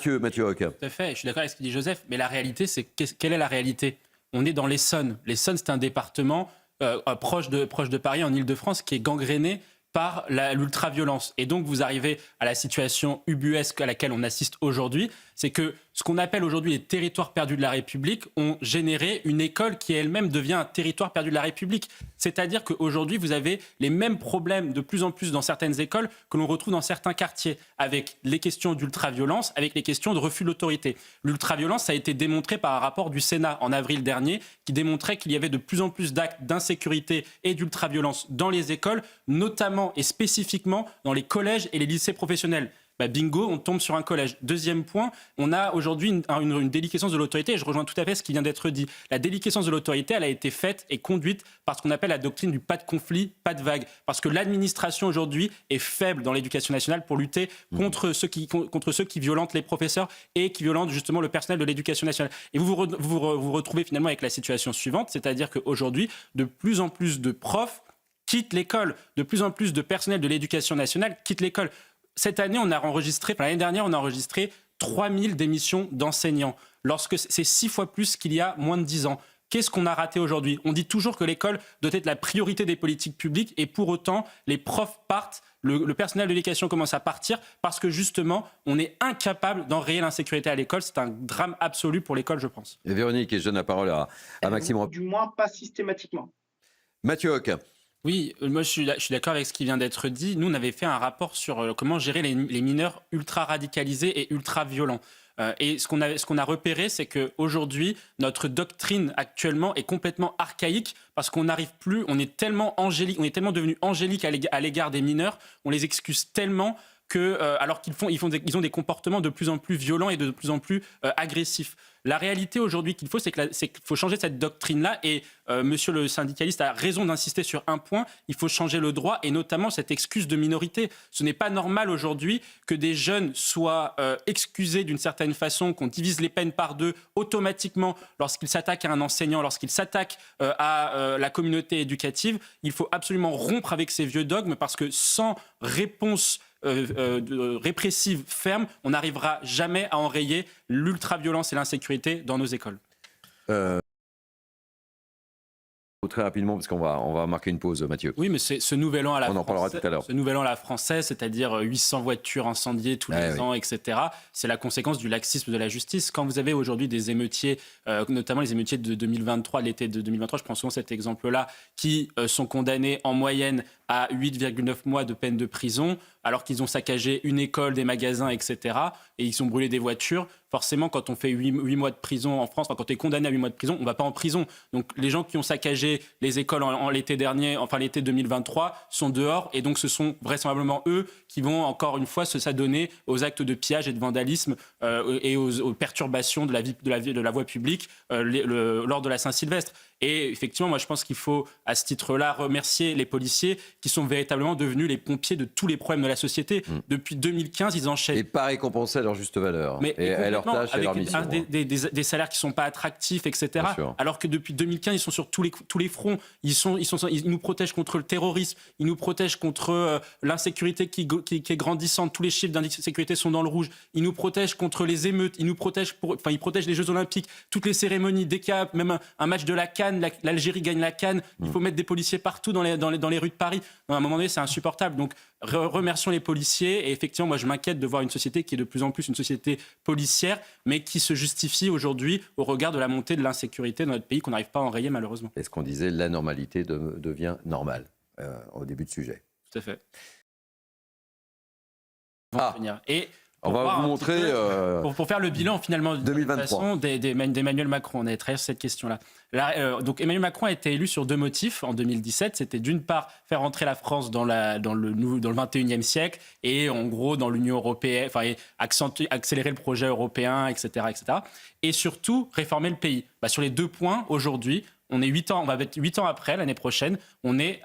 Mathieu Roque. Tout à fait, je suis d'accord avec ce que dit Joseph, mais la réalité, c'est quelle est la réalité? On est dans l'Essonne. L'Essonne, c'est un département proche de Paris, en Île-de-France, qui est gangréné par l'ultra-violence. Et donc, vous arrivez à la situation ubuesque à laquelle on assiste aujourd'hui, c'est que ce qu'on appelle aujourd'hui les territoires perdus de la République ont généré une école qui elle-même devient un territoire perdu de la République. C'est-à-dire qu'aujourd'hui, vous avez les mêmes problèmes de plus en plus dans certaines écoles que l'on retrouve dans certains quartiers, avec les questions d'ultra-violence, avec les questions de refus de l'autorité. L'ultra-violence, ça a été démontré par un rapport du Sénat en avril dernier, qui démontrait qu'il y avait de plus en plus d'actes d'insécurité et d'ultra-violence dans les écoles, notamment et spécifiquement dans les collèges et les lycées professionnels. Bingo, on tombe sur un collège. Deuxième point, on a aujourd'hui une déliquescence de l'autorité, et je rejoins tout à fait ce qui vient d'être dit. La déliquescence de l'autorité, elle a été faite et conduite par ce qu'on appelle la doctrine du pas de conflit, pas de vague. Parce que l'administration aujourd'hui est faible dans l'éducation nationale pour lutter contre ceux qui violentent les professeurs et qui violentent justement le personnel de l'éducation nationale. Et vous retrouvez finalement avec la situation suivante, c'est-à-dire qu'aujourd'hui, de plus en plus de profs quittent l'école, de plus en plus de personnel de l'éducation nationale quittent l'école. Cette année, l'année dernière, on a enregistré 3000 démissions d'enseignants, lorsque c'est 6 fois plus qu'il y a moins de 10 ans. Qu'est-ce qu'on a raté aujourd'hui? On dit toujours que l'école doit être la priorité des politiques publiques, et pour autant, les profs partent, le personnel de l'éducation commence à partir parce que justement, on est incapable d'enrayer l'insécurité à l'école. C'est un drame absolu pour l'école, je pense. Et Véronique, et je donne la parole à Maxime. Du moins, pas systématiquement. Mathieu Roque. Oui, moi je suis d'accord avec ce qui vient d'être dit. Nous, on avait fait un rapport sur comment gérer les mineurs ultra-radicalisés et ultra-violents. Et ce qu'on a repéré, c'est qu'aujourd'hui, notre doctrine actuellement est complètement archaïque parce qu'on n'arrive plus, on est tellement angélique, on est tellement devenu angélique à l'égard des mineurs, on les excuse tellement que, alors ils ont des comportements de plus en plus violents et de plus en plus agressifs. La réalité aujourd'hui qu'il faut, c'est qu'il faut changer cette doctrine-là. Et monsieur le syndicaliste a raison d'insister sur un point, il faut changer le droit et notamment cette excuse de minorité. Ce n'est pas normal aujourd'hui que des jeunes soient excusés d'une certaine façon, qu'on divise les peines par deux automatiquement lorsqu'ils s'attaquent à un enseignant, lorsqu'ils s'attaquent à la communauté éducative. Il faut absolument rompre avec ces vieux dogmes parce que sans réponse répressive ferme, on n'arrivera jamais à enrayer l'ultra-violence et l'insécurité dans nos écoles. Très rapidement, parce qu'on va marquer une pause, Mathieu. Oui, mais c'est ce nouvel an à la française. On en parlera tout à l'heure. Ce nouvel an à la française, c'est-à-dire 800 voitures incendiées tous les ans, etc. C'est la conséquence du laxisme de la justice. Quand vous avez aujourd'hui des émeutiers, notamment les émeutiers de 2023, l'été de 2023, je prends souvent cet exemple-là, qui sont condamnés en moyenne à 8,9 mois de peine de prison, alors qu'ils ont saccagé une école, des magasins, etc. Et ils ont brûlé des voitures. Forcément, quand on fait 8 mois de prison en France, quand on est condamné à 8 mois de prison, on ne va pas en prison. Donc les gens qui ont saccagé les écoles en l'été dernier, enfin l'été 2023, sont dehors. Et donc ce sont vraisemblablement eux qui vont encore une fois s'adonner aux actes de pillage et de vandalisme et aux perturbations de la voie publique lors de la Saint-Sylvestre. Et effectivement, moi je pense qu'il faut à ce titre-là remercier les policiers qui sont véritablement devenus les pompiers de tous les problèmes de la société. Depuis 2015, ils enchaînent. Et pas récompensés à leur juste valeur. Et à leur tâche et à leur mission. Des salaires qui ne sont pas attractifs, etc. Alors que depuis 2015, ils sont sur tous les fronts. Ils nous protègent contre le terrorisme, ils nous protègent contre l'insécurité qui est grandissante. Tous les chiffres d'insécurité sont dans le rouge. Ils nous protègent contre les émeutes. Ils protègent les Jeux Olympiques, toutes les cérémonies. Dès qu'il y a même un match de la CAN, l'Algérie gagne la CAN, il faut mettre des policiers partout dans les rues de Paris. À un moment donné, c'est insupportable. Donc, remercions les policiers. Et effectivement, moi, je m'inquiète de voir une société qui est de plus en plus une société policière, mais qui se justifie aujourd'hui au regard de la montée de l'insécurité dans notre pays qu'on n'arrive pas à enrayer, malheureusement. Est-ce qu'on disait la normalité devient normale au début de sujet? Tout à fait. Et on va vous montrer... Pour faire le bilan, finalement, 2023. d'Emmanuel Macron. On avait travaillé sur cette question-là. Donc Emmanuel Macron a été élu sur deux motifs en 2017. C'était d'une part faire entrer la France dans le 21e siècle et en gros dans l'Union européenne, accélérer le projet européen, etc., etc. Et surtout réformer le pays. Sur les deux points, aujourd'hui, On est 8 ans, on va être 8 ans après, l'année prochaine, on est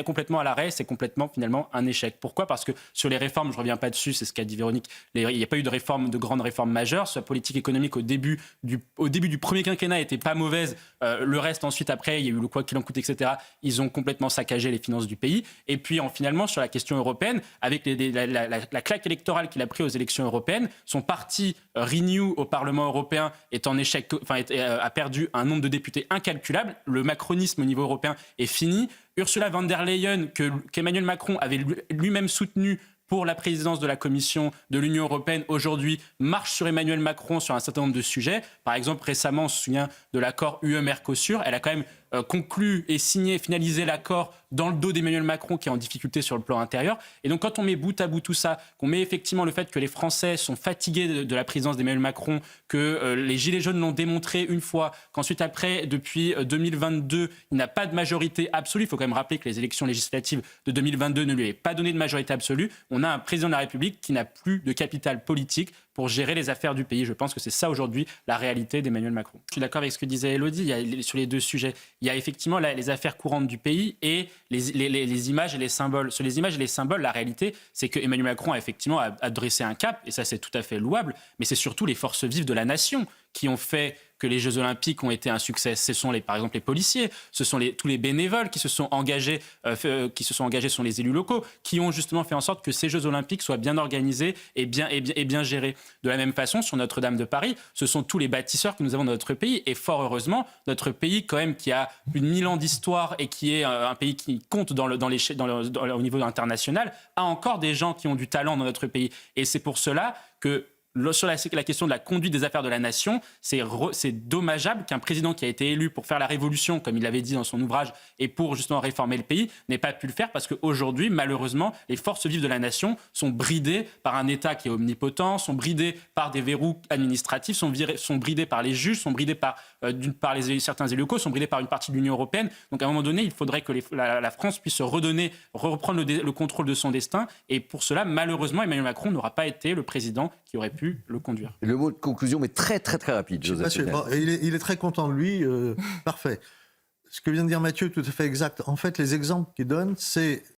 complètement à l'arrêt, c'est complètement finalement un échec. Pourquoi ? Parce que sur les réformes, je ne reviens pas dessus, c'est ce qu'a dit Véronique, il n'y a pas eu de grandes réformes majeures. Sur la politique économique au début du premier quinquennat n'était pas mauvaise. Le reste ensuite, après, il y a eu le quoi qu'il en coûte, etc. Ils ont complètement saccagé les finances du pays. Et puis finalement, sur la question européenne, avec la claque électorale qu'il a pris aux élections européennes, son parti Renew au Parlement européen est en échec, a perdu un nombre de députés incalculable. Le macronisme au niveau européen est fini. Ursula von der Leyen, qu'Emmanuel Macron avait lui-même soutenu pour la présidence de la Commission de l'Union européenne, aujourd'hui, marche sur Emmanuel Macron sur un certain nombre de sujets. Par exemple, récemment, on se souvient de l'accord UE-Mercosur. Elle a quand même conclu et signé, finalisé l'accord dans le dos d'Emmanuel Macron qui est en difficulté sur le plan intérieur. Et donc quand on met bout à bout tout ça, qu'on met effectivement le fait que les Français sont fatigués de la présidence d'Emmanuel Macron, que les Gilets jaunes l'ont démontré une fois, qu'ensuite après, depuis 2022, il n'a pas de majorité absolue. Il faut quand même rappeler que les élections législatives de 2022 ne lui avaient pas donné de majorité absolue. On a un président de la République qui n'a plus de capital politique pour gérer les affaires du pays. Je pense que c'est ça aujourd'hui la réalité d'Emmanuel Macron. Je suis d'accord avec ce que disait Élodie sur les deux sujets. Il y a effectivement les affaires courantes du pays et les images et les symboles. Sur les images et les symboles, la réalité, c'est que Emmanuel Macron a effectivement dressé un cap, et ça c'est tout à fait louable, mais c'est surtout les forces vives de la nation qui ont fait que les Jeux Olympiques ont été un succès. Ce sont par exemple les policiers, ce sont tous les bénévoles qui se sont engagés, ce sont les élus locaux, qui ont justement fait en sorte que ces Jeux Olympiques soient bien organisés et bien gérés. De la même façon, sur Notre-Dame de Paris, ce sont tous les bâtisseurs que nous avons dans notre pays, et fort heureusement, notre pays quand même qui a plus de 1000 ans d'histoire et qui est un pays qui compte au niveau international, a encore des gens qui ont du talent dans notre pays. Et c'est pour cela que sur la question de la conduite des affaires de la nation, c'est dommageable qu'un président qui a été élu pour faire la révolution, comme il l'avait dit dans son ouvrage, et pour justement réformer le pays, n'ait pas pu le faire parce qu'aujourd'hui, malheureusement, les forces vives de la nation sont bridées par un État qui est omnipotent, sont bridées par des verrous administratifs, sont bridées par les juges, sont bridées par certains élus locaux, sont bridées par une partie de l'Union européenne. Donc à un moment donné, il faudrait que la France puisse reprendre le contrôle de son destin. Et pour cela, malheureusement, Emmanuel Macron n'aura pas été le président qui aurait pu le conduire. Le mot de conclusion, mais très très très rapide, Joseph. Il est très content de lui, parfait. Ce que vient de dire Mathieu est tout à fait exact. En fait, les exemples qu'il donne, c'est